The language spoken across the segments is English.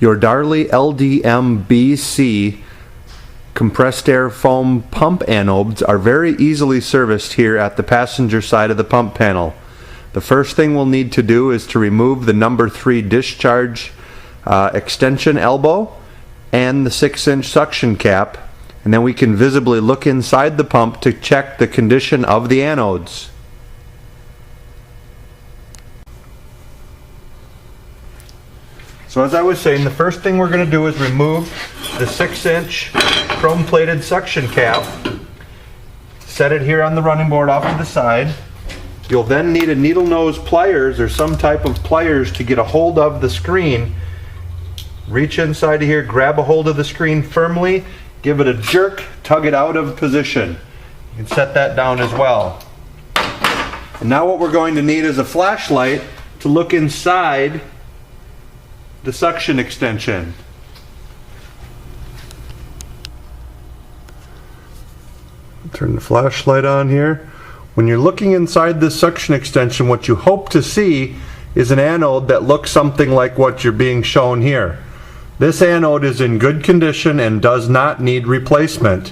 Your Darley LDMBC compressed air foam pump anodes are very easily serviced here at the passenger side of the pump panel. The first thing we'll need to do is to remove the number 3 discharge extension elbow and the 6-inch suction cap, and then we can visibly look inside the pump to check the condition of the anodes. So as I was saying, the first thing we're going to do is remove the 6-inch chrome-plated suction cap. Set it here on the running board off to the side. You'll then need a needle nose pliers or some type of pliers to get a hold of the screen. Reach inside of here, grab a hold of the screen firmly, give it a jerk, tug it out of position. You can set that down as well. And now what we're going to need is a flashlight to look inside the suction extension. Turn the flashlight on here. When you're looking inside this suction extension, what you hope to see is an anode that looks something like what you're being shown here. This anode is in good condition and does not need replacement.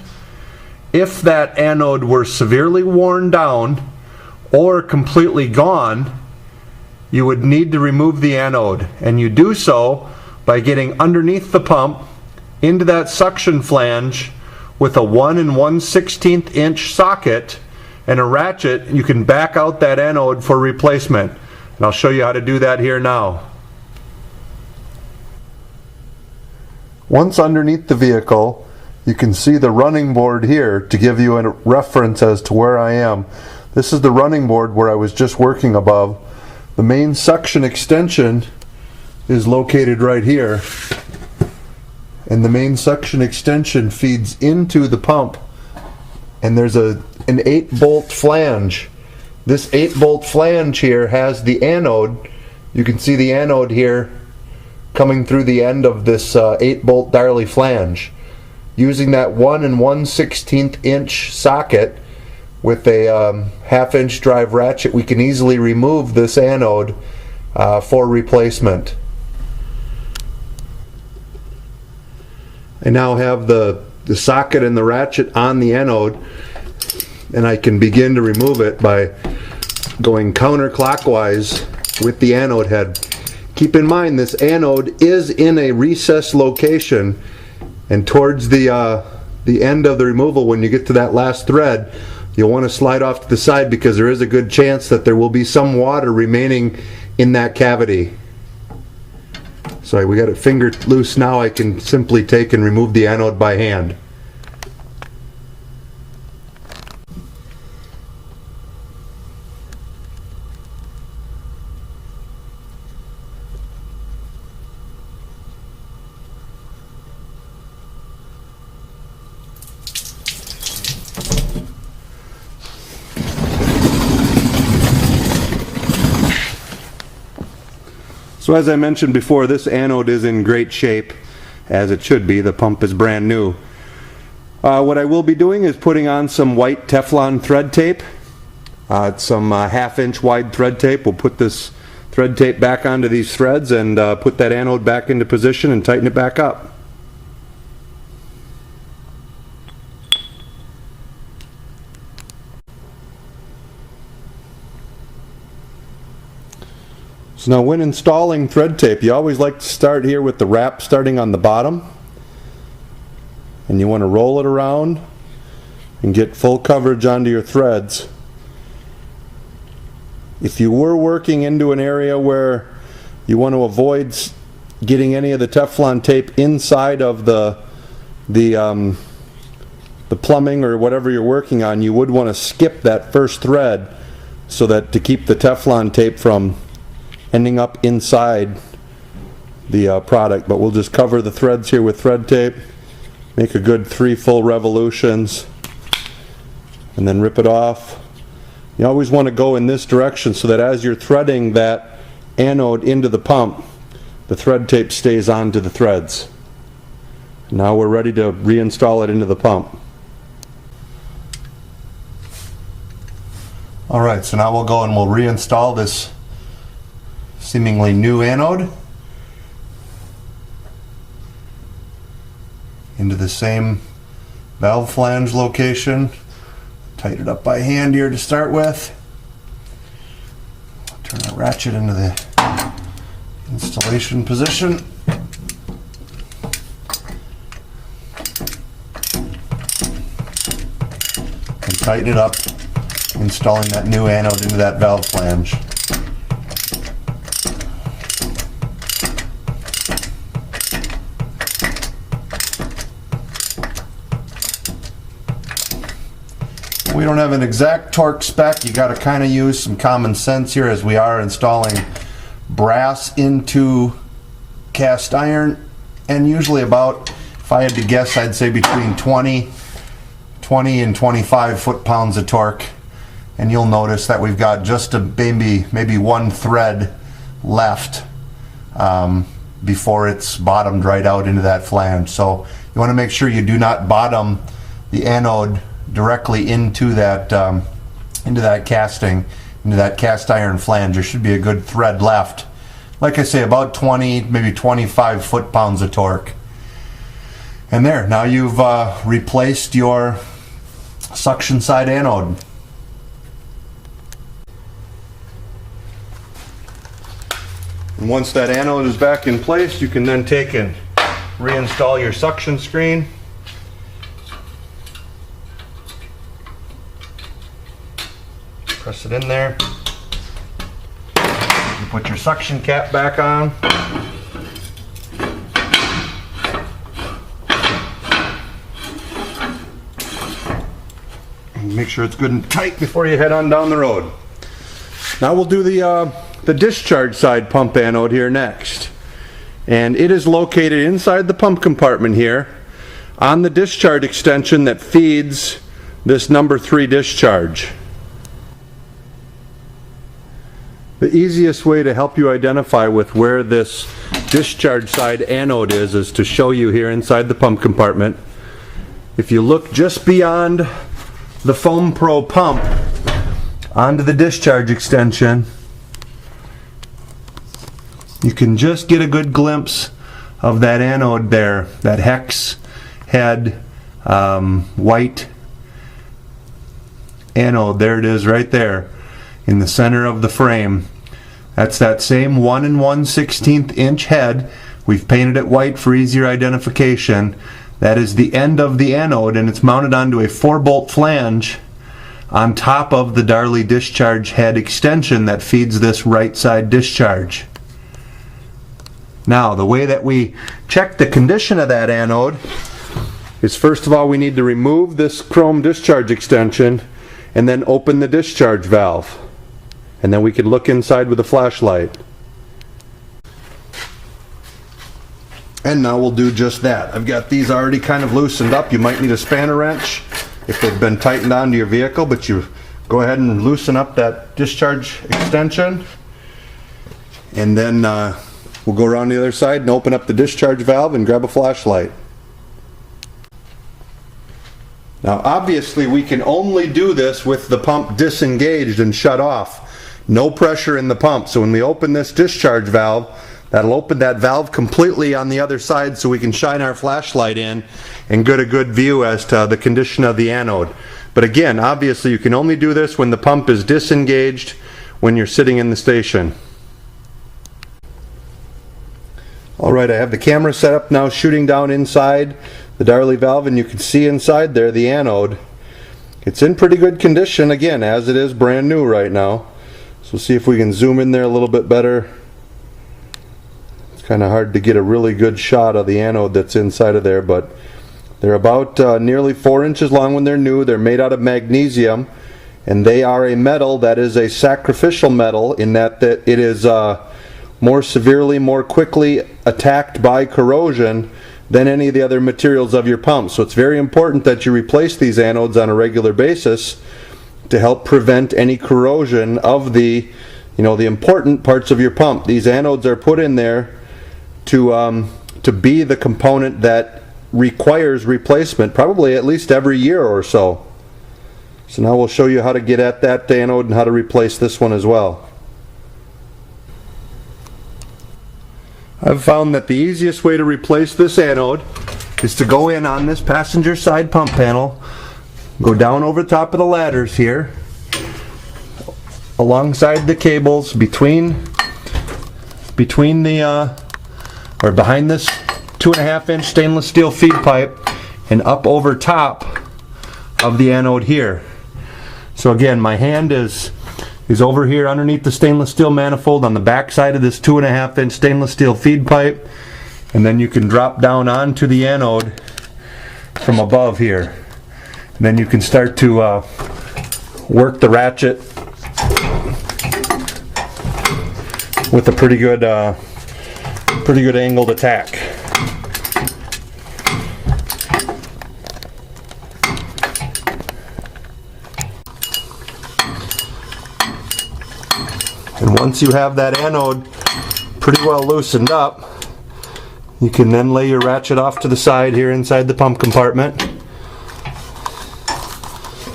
If that anode were severely worn down or completely gone, you would need to remove the anode, and you do so by getting underneath the pump into that suction flange with a 1 1/16 inch socket and a ratchet. You can back out that anode for replacement, and I'll show you how to do that here now. Once underneath the vehicle, you can see the running board here to give you a reference as to where I am. This is the running board where I was just working above. The main suction extension is located right here, and the main suction extension feeds into the pump, and there's an 8-bolt flange. This 8-bolt flange here has the anode. You can see the anode here coming through the end of this 8-bolt Darley flange. Using that 1 1/16 inch socket with a 1/2-inch drive ratchet, we can easily remove this anode for replacement. I now have the socket and the ratchet on the anode, and I can begin to remove it by going counterclockwise with the anode head. Keep in mind, this anode is in a recessed location, and towards the end of the removal, when you get to that last thread, you'll want to slide off to the side because there is a good chance that there will be some water remaining in that cavity. So we got it finger loose now. I can simply take and remove the anode by hand. So as I mentioned before, this anode is in great shape, as it should be. The pump is brand new. What I will be doing is putting on some white Teflon thread tape. It's some 1/2-inch wide thread tape. We'll put this thread tape back onto these threads and put that anode back into position and tighten it back up. So now when installing thread tape, you always like to start here with the wrap starting on the bottom, and you want to roll it around and get full coverage onto your threads. If you were working into an area where you want to avoid getting any of the Teflon tape inside of the plumbing or whatever you're working on, you would want to skip that first thread so that to keep the Teflon tape from ending up inside the product. But we'll just cover the threads here with thread tape, make a good 3 full revolutions, and then rip it off. You always want to go in this direction so that as you're threading that anode into the pump, the thread tape stays onto the threads. Now we're ready to reinstall it into the pump. Alright, so now we'll go and we'll reinstall this seemingly new anode. into the same valve flange location. Tighten it up by hand here to start with. Turn our ratchet into the installation position. And tighten it up, installing that new anode into that valve flange. We don't have an exact torque spec. You got to kind of use some common sense here, as we are installing brass into cast iron, and usually about, if I had to guess, I'd say between 20 and 25 foot-pounds of torque. And you'll notice that we've got just a maybe one thread left before it's bottomed right out into that flange. So you want to make sure you do not bottom the anode directly into that casting, into that cast iron flange. There should be a good thread left. Like I say, about 20, maybe 25 foot-pounds of torque. And there, now you've replaced your suction side anode. And once that anode is back in place, you can then take and reinstall your suction screen. Press it in there. You put your suction cap back on. And make sure it's good and tight before you head on down the road. Now we'll do the discharge side pump anode here next. And it is located inside the pump compartment here on the discharge extension that feeds this number 3 discharge. The easiest way to help you identify with where this discharge side anode is to show you here inside the pump compartment. If you look just beyond the Foam Pro pump onto the discharge extension, you can just get a good glimpse of that anode there, that hex head white anode. There it is right there in the center of the frame. That's that same 1 1/16 inch head. We've painted it white for easier identification. That is the end of the anode, and it's mounted onto a 4-bolt flange on top of the Darley discharge head extension that feeds this right side discharge. Now, the way that we check the condition of that anode is, first of all, we need to remove this chrome discharge extension and then open the discharge valve. And then we can look inside with a flashlight. And now we'll do just that. I've got these already kind of loosened up. You might need a spanner wrench if they've been tightened onto your vehicle, but you go ahead and loosen up that discharge extension. And then we'll go around the other side and open up the discharge valve and grab a flashlight. Now obviously we can only do this with the pump disengaged and shut off. No pressure in the pump. So when we open this discharge valve, that'll open that valve completely on the other side so we can shine our flashlight in and get a good view as to the condition of the anode. But again, obviously you can only do this when the pump is disengaged when you're sitting in the station. Alright, I have the camera set up now, shooting down inside the Darley valve, and you can see inside there the anode. It's in pretty good condition, again, as it is brand new right now. So see if we can zoom in there a little bit better. It's kind of hard to get a really good shot of the anode that's inside of there, but they're about nearly 4 inches long when they're new. They're made out of magnesium, and they are a metal that is a sacrificial metal in that it is more severely, more quickly attacked by corrosion than any of the other materials of your pump. So it's very important that you replace these anodes on a regular basis to help prevent any corrosion of the important parts of your pump. These anodes are put in there to be the component that requires replacement, probably at least every year or so. So now we'll show you how to get at that anode and how to replace this one as well. I've found that the easiest way to replace this anode is to go in on this passenger side pump panel, go down over the top of the ladders here, alongside the cables between the or behind this 2.5-inch stainless steel feed pipe and up over top of the anode here. So again, my hand is over here underneath the stainless steel manifold on the back side of this 2.5-inch stainless steel feed pipe, and then you can drop down onto the anode from above here, and then you can start to work the ratchet with a pretty good angled attack. And once you have that anode pretty well loosened up, you can then lay your ratchet off to the side here inside the pump compartment.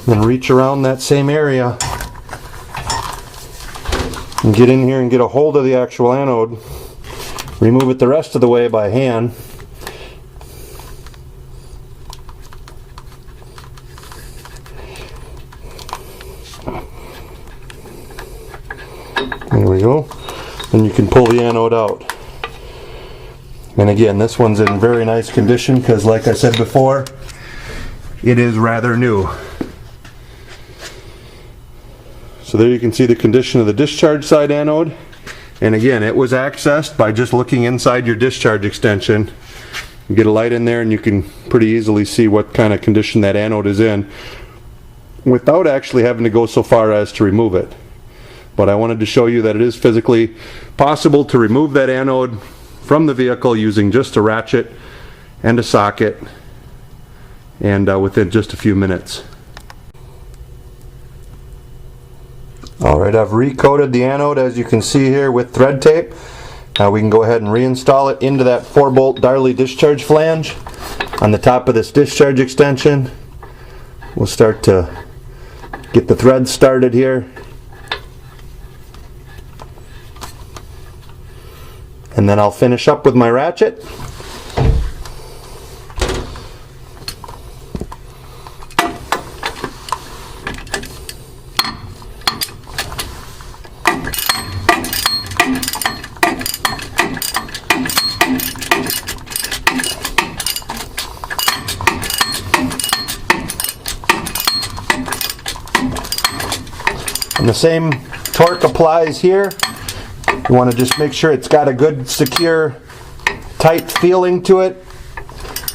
Then reach around that same area and get in here and get a hold of the actual anode. Remove it the rest of the way by hand. There we go. And you can pull the anode out. And again, this one's in very nice condition because, like I said before, it is rather new. So there you can see the condition of the discharge side anode. And again, it was accessed by just looking inside your discharge extension. You get a light in there and you can pretty easily see what kind of condition that anode is in without actually having to go so far as to remove it. But I wanted to show you that it is physically possible to remove that anode from the vehicle using just a ratchet and a socket, and within just a few minutes. Alright, I've recoated the anode, as you can see here, with thread tape. Now we can go ahead and reinstall it into that 4-bolt Darley discharge flange on the top of this discharge extension. We'll start to get the threads started here. And then I'll finish up with my ratchet. And the same torque applies here. You want to just make sure it's got a good, secure, tight feeling to it.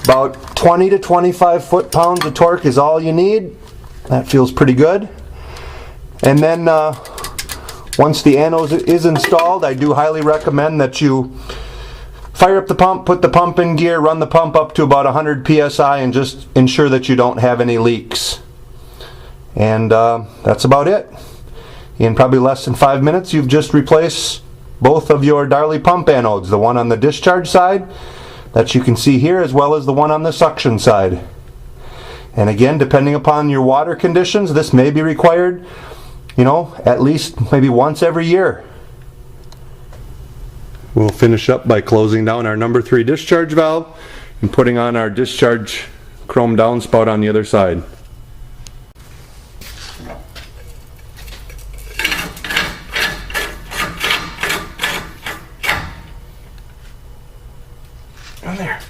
About 20 to 25 foot-pounds of torque is all you need. That feels pretty good. And then once the anode is installed, I do highly recommend that you fire up the pump, put the pump in gear, run the pump up to about 100 psi, and just ensure that you don't have any leaks. And that's about it. In probably less than 5 minutes, you've just replaced both of your Darley pump anodes, the one on the discharge side that you can see here, as well as the one on the suction side. And again, depending upon your water conditions, this may be required, you know, at least maybe once every year. We'll finish up by closing down our number 3 discharge valve and putting on our discharge chrome downspout on the other side. There.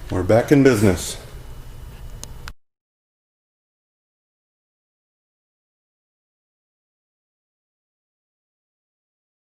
We're back in business.